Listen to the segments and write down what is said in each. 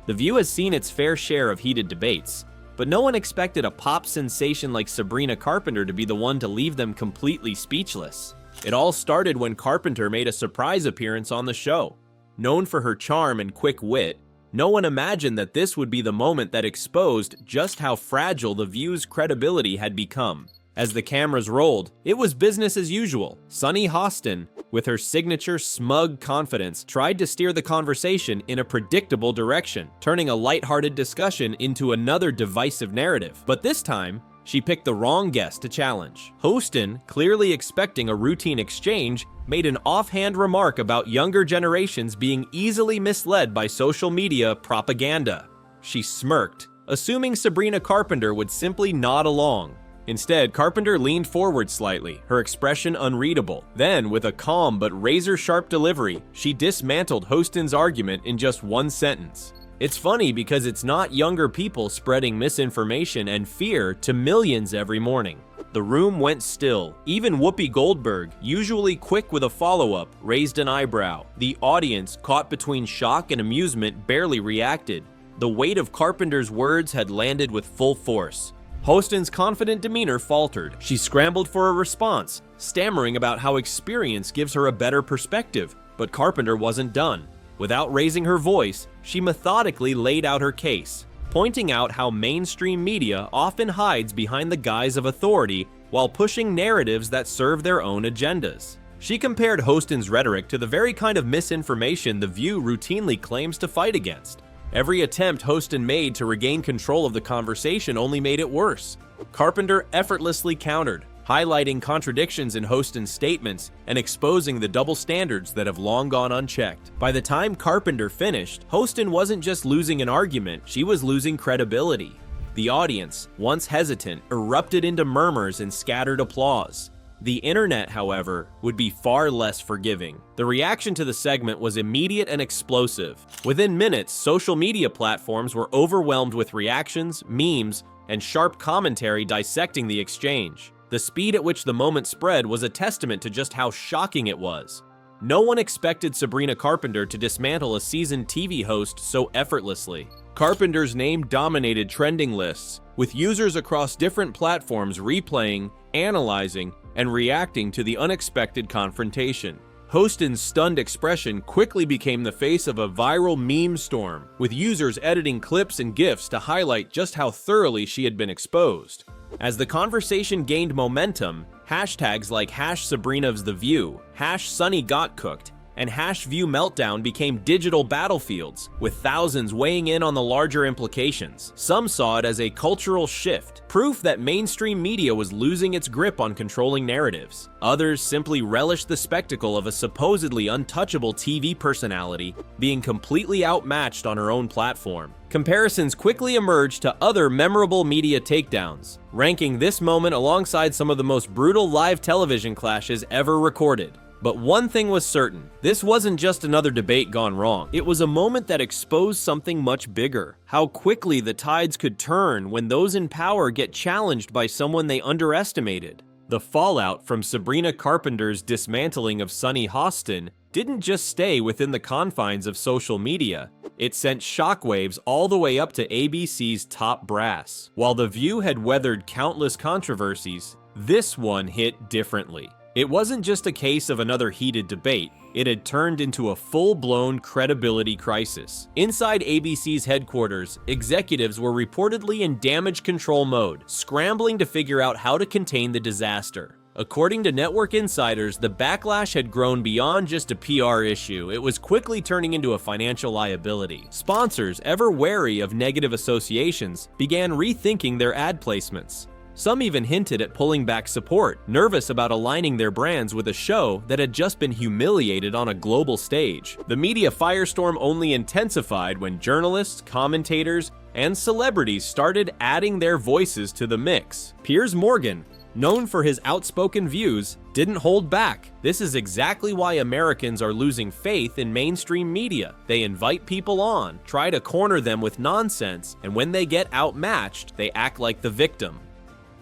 The View has seen its fair share of heated debates, but no one expected a pop sensation like Sabrina Carpenter to be the one to leave them completely speechless. It all started when Carpenter made a surprise appearance on the show. Known for her charm and quick wit, no one imagined that this would be the moment that exposed just how fragile The View's credibility had become. As the cameras rolled, it was business as usual. Sunny Hostin, with her signature smug confidence, tried to steer the conversation in a predictable direction, turning a lighthearted discussion into another divisive narrative. But this time, she picked the wrong guest to challenge. Hostin, clearly expecting a routine exchange, made an offhand remark about younger generations being easily misled by social media propaganda. She smirked, assuming Sabrina Carpenter would simply nod along. Instead, Carpenter leaned forward slightly, her expression unreadable. Then, with a calm but razor-sharp delivery, she dismantled Hostin's argument in just one sentence. It's funny because it's not younger people spreading misinformation and fear to millions every morning. The room went still. Even Whoopi Goldberg, usually quick with a follow-up, raised an eyebrow. The audience, caught between shock and amusement, barely reacted. The weight of Carpenter's words had landed with full force. Hostin's confident demeanor faltered. She scrambled for a response, stammering about how experience gives her a better perspective, but Carpenter wasn't done. Without raising her voice, she methodically laid out her case, pointing out how mainstream media often hides behind the guise of authority while pushing narratives that serve their own agendas. She compared Hostin's rhetoric to the very kind of misinformation The View routinely claims to fight against. Every attempt Hostin made to regain control of the conversation only made it worse. Carpenter effortlessly countered, highlighting contradictions in Hostin's statements and exposing the double standards that have long gone unchecked. By the time Carpenter finished, Hostin wasn't just losing an argument, she was losing credibility. The audience, once hesitant, erupted into murmurs and scattered applause. The internet, however, would be far less forgiving. The reaction to the segment was immediate and explosive. Within minutes, social media platforms were overwhelmed with reactions, memes, and sharp commentary dissecting the exchange. The speed at which the moment spread was a testament to just how shocking it was. No one expected Sabrina Carpenter to dismantle a seasoned TV host so effortlessly. Carpenter's name dominated trending lists, with users across different platforms replaying, analyzing, and reacting to the unexpected confrontation. Hostin's stunned expression quickly became the face of a viral meme storm, with users editing clips and GIFs to highlight just how thoroughly she had been exposed. As the conversation gained momentum, hashtags like #SabrinaVsTheView, #SunnyGotCooked, and #ViewMeltdown became digital battlefields, with thousands weighing in on the larger implications. Some saw it as a cultural shift, proof that mainstream media was losing its grip on controlling narratives. Others simply relished the spectacle of a supposedly untouchable TV personality being completely outmatched on her own platform. Comparisons quickly emerged to other memorable media takedowns, ranking this moment alongside some of the most brutal live television clashes ever recorded. But one thing was certain, this wasn't just another debate gone wrong. It was a moment that exposed something much bigger. How quickly the tides could turn when those in power get challenged by someone they underestimated. The fallout from Sabrina Carpenter's dismantling of Sunny Hostin didn't just stay within the confines of social media. It sent shockwaves all the way up to ABC's top brass. While The View had weathered countless controversies, this one hit differently. It wasn't just a case of another heated debate, it had turned into a full-blown credibility crisis. Inside ABC's headquarters, executives were reportedly in damage control mode, scrambling to figure out how to contain the disaster. According to network insiders, the backlash had grown beyond just a PR issue. It was quickly turning into a financial liability. Sponsors, ever wary of negative associations, began rethinking their ad placements. Some even hinted at pulling back support, nervous about aligning their brands with a show that had just been humiliated on a global stage. The media firestorm only intensified when journalists, commentators, and celebrities started adding their voices to the mix. Piers Morgan, known for his outspoken views, didn't hold back. This is exactly why Americans are losing faith in mainstream media. They invite people on, try to corner them with nonsense, and when they get outmatched, they act like the victim.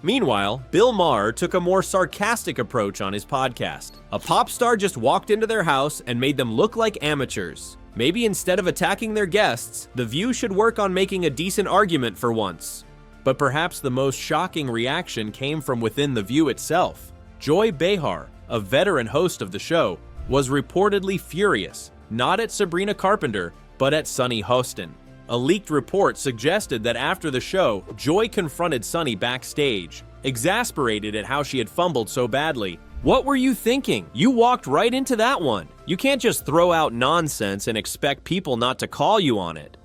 Meanwhile, Bill Maher took a more sarcastic approach on his podcast. A pop star just walked into their house and made them look like amateurs. Maybe instead of attacking their guests, The View should work on making a decent argument for once. But perhaps the most shocking reaction came from within The View itself. Joy Behar, a veteran host of the show, was reportedly furious, not at Sabrina Carpenter, but at Sunny Hostin. A leaked report suggested that after the show, Joy confronted Sunny backstage, exasperated at how she had fumbled so badly. "What were you thinking? You walked right into that one. You can't just throw out nonsense and expect people not to call you on it."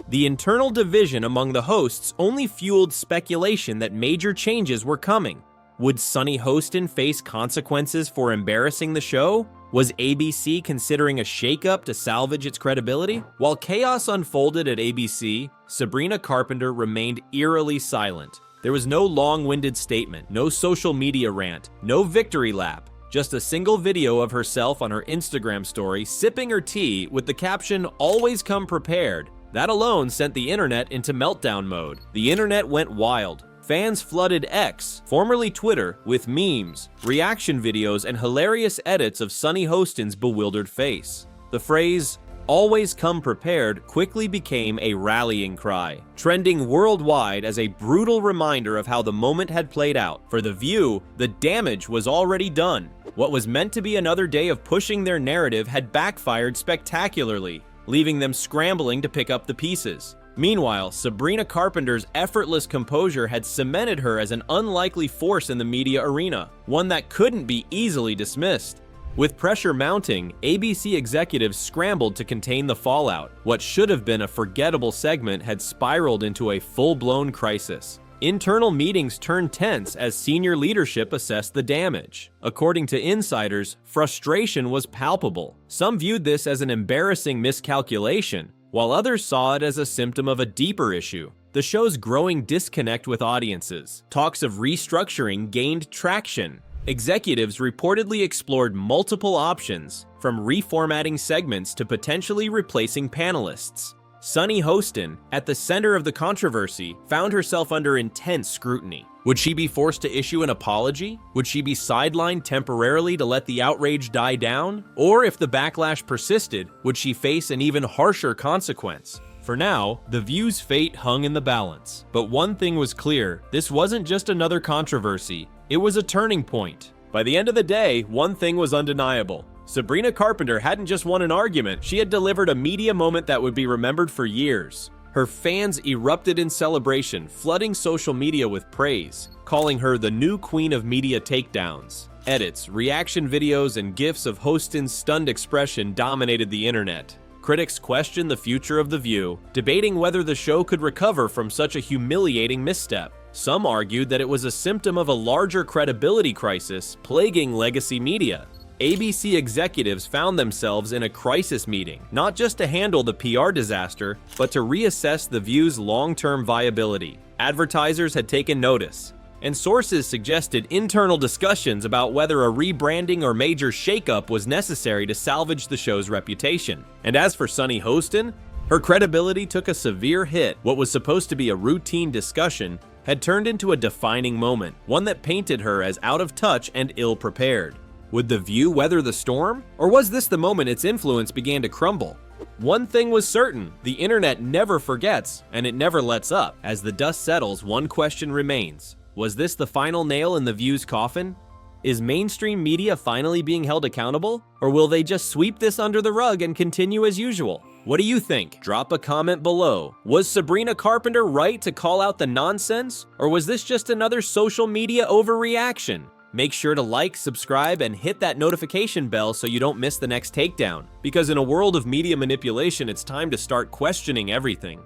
The internal division among the hosts only fueled speculation that major changes were coming. Would Sunny Hostin face consequences for embarrassing the show? Was ABC considering a shakeup to salvage its credibility? While chaos unfolded at ABC, Sabrina Carpenter remained eerily silent. There was no long-winded statement, no social media rant, no victory lap, just a single video of herself on her Instagram story sipping her tea with the caption, "Always come prepared." That alone sent the internet into meltdown mode. The internet went wild. Fans flooded X, formerly Twitter, with memes, reaction videos, and hilarious edits of Sunny Hostin's bewildered face. The phrase, "Always come prepared," quickly became a rallying cry, trending worldwide as a brutal reminder of how the moment had played out. For The View, the damage was already done. What was meant to be another day of pushing their narrative had backfired spectacularly, leaving them scrambling to pick up the pieces. Meanwhile, Sabrina Carpenter's effortless composure had cemented her as an unlikely force in the media arena, one that couldn't be easily dismissed. With pressure mounting, ABC executives scrambled to contain the fallout. What should have been a forgettable segment had spiraled into a full-blown crisis. Internal meetings turned tense as senior leadership assessed the damage. According to insiders, frustration was palpable. Some viewed this as an embarrassing miscalculation, while others saw it as a symptom of a deeper issue. The show's growing disconnect with audiences. Talks of restructuring gained traction. Executives reportedly explored multiple options, from reformatting segments to potentially replacing panelists. Sunny Hostin, at the center of the controversy, found herself under intense scrutiny. Would she be forced to issue an apology? Would she be sidelined temporarily to let the outrage die down? Or if the backlash persisted, would she face an even harsher consequence? For now, The View's fate hung in the balance. But one thing was clear, this wasn't just another controversy, it was a turning point. By the end of the day, one thing was undeniable. Sabrina Carpenter hadn't just won an argument, she had delivered a media moment that would be remembered for years. Her fans erupted in celebration, flooding social media with praise, calling her the new queen of media takedowns. Edits, reaction videos, and GIFs of Hostin's stunned expression dominated the internet. Critics questioned the future of The View, debating whether the show could recover from such a humiliating misstep. Some argued that it was a symptom of a larger credibility crisis plaguing legacy media. ABC executives found themselves in a crisis meeting, not just to handle the PR disaster, but to reassess The View's long-term viability. Advertisers had taken notice, and sources suggested internal discussions about whether a rebranding or major shakeup was necessary to salvage the show's reputation. And as for Sunny Hostin, her credibility took a severe hit. What was supposed to be a routine discussion had turned into a defining moment, one that painted her as out of touch and ill-prepared. Would The View weather the storm? Or was this the moment its influence began to crumble? One thing was certain, the internet never forgets, and it never lets up. As the dust settles, one question remains. Was this the final nail in The View's coffin? Is mainstream media finally being held accountable? Or will they just sweep this under the rug and continue as usual? What do you think? Drop a comment below. Was Sabrina Carpenter right to call out the nonsense? Or was this just another social media overreaction? Make sure to like, subscribe, and hit that notification bell so you don't miss the next takedown. Because in a world of media manipulation, it's time to start questioning everything.